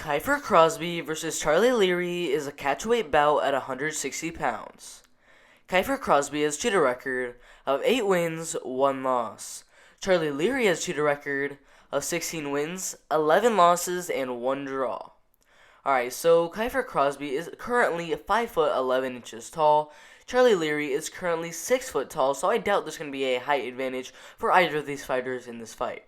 Kiefer Crosbie versus Charlie Leary is a catchweight bout at 160 pounds. Kiefer Crosbie has cheated record of 8 wins, 1 loss. Charlie Leary has cheated record of 16 wins, 11 losses, and 1 draw. Alright, so Kiefer Crosbie is currently 5 foot 11 inches tall. Charlie Leary is currently 6 foot tall, so I doubt there's going to be a height advantage for either of these fighters in this fight.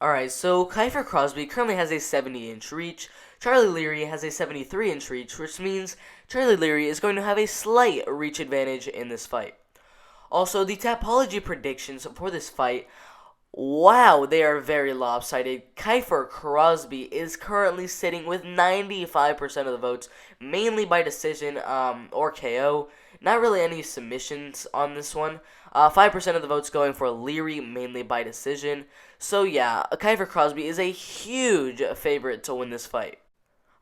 Alright, so Kiefer Crosbie currently has a 70-inch reach. Charlie Leary has a 73-inch reach, which means Charlie Leary is going to have a slight reach advantage in this fight. Also, the Tapology predictions for this fight, wow, they are very lopsided. Kiefer Crosbie is currently sitting with 95% of the votes, mainly by decision or KO. Not really any submissions on this one. 5% of the votes going for Leary, mainly by decision. So yeah, Kiefer Crosbie is a huge favorite to win this fight.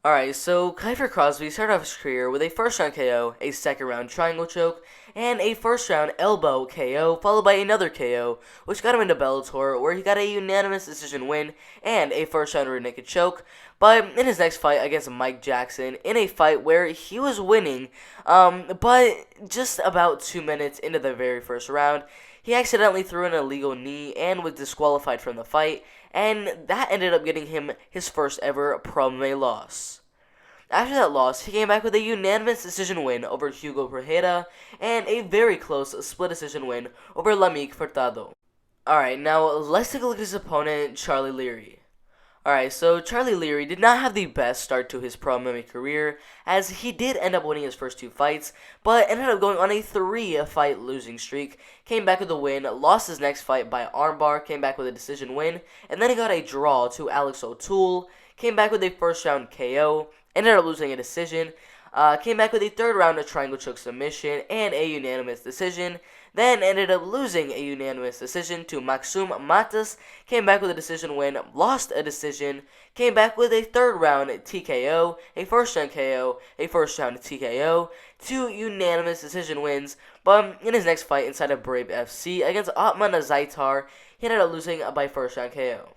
Alright, so Kiefer Crosbie started off his career with a first-round KO, a second-round triangle choke, and a first-round elbow KO, followed by another KO, which got him into Bellator, where he got a unanimous decision win and a first-round rear naked choke. But in his next fight against Mike Jackson, in a fight where he was winning, but just about 2 minutes into the very first round, he accidentally threw an illegal knee and was disqualified from the fight, and that ended up getting him his first ever pro MMA loss. After that loss, he came back with a unanimous decision win over Hugo Pereira and a very close split decision win over Lamique Furtado. Alright, now let's take a look at his opponent, Charlie Leary. Alright, so Charlie Leary did not have the best start to his pro MMA career, as he did end up winning his first 2 fights, but ended up going on a 3-fight losing streak, came back with a win, lost his next fight by armbar, came back with a decision win, and then he got a draw to Alex O'Toole, came back with a first-round KO, ended up losing a decision, came back with a third-round triangle choke submission and a unanimous decision, then ended up losing a unanimous decision to Maxim Matas, came back with a decision win, lost a decision, came back with a third-round TKO, a first-round KO, a first-round TKO, 2 unanimous decision wins, but in his next fight inside of Brave FC against Otman Zaitar, he ended up losing by first-round KO.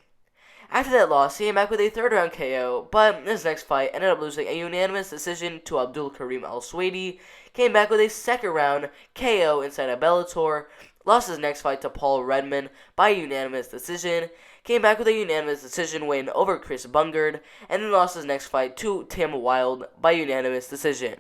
After that loss, he came back with a third-round KO, but in his next fight ended up losing a unanimous decision to Abdul Karim Al-Swady, came back with a second-round KO inside of Bellator, lost his next fight to Paul Redman by unanimous decision, came back with a unanimous decision win over Chris Bungard, and then lost his next fight to Tim Wilde by unanimous decision.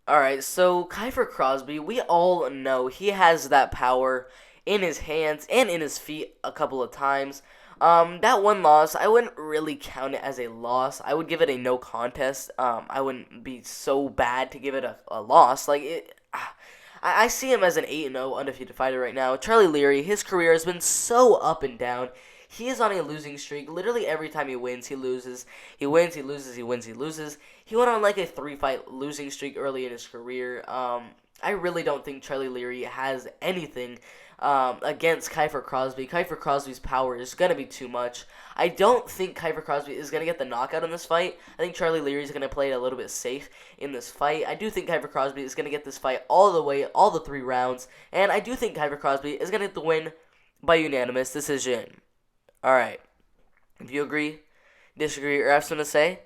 Alright, so Kiefer Crosbie, we all know he has that power in his hands and in his feet a couple of times. That one loss, I wouldn't really count it as a loss. I would give it a no contest. I wouldn't be so bad to give it a loss. I see him as an 8-0 undefeated fighter right now. Charlie Leary, his career has been so up and down. He is on a losing streak. Literally every time he wins, he loses. He wins, he loses, he wins, he loses. He went on like a 3-fight losing streak early in his career. I really don't think Charlie Leary has anything against Kiefer Crosbie. Kiefer Crosbie's power is going to be too much. I don't think Kiefer Crosbie is going to get the knockout in this fight. I think Charlie Leary is going to play it a little bit safe in this fight. I do think Kiefer Crosbie is going to get this fight all the way, all the 3 rounds. And I do think Kiefer Crosbie is going to get the win by unanimous decision. Alright. If you agree, disagree, or have something to say,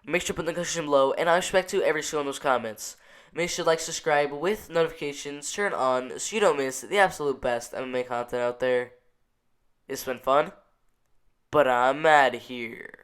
make sure to put in the question below, and I respect to every single one of those comments. Make sure to like, subscribe with notifications turned on so you don't miss the absolute best MMA content out there. It's been fun, but I'm out of here.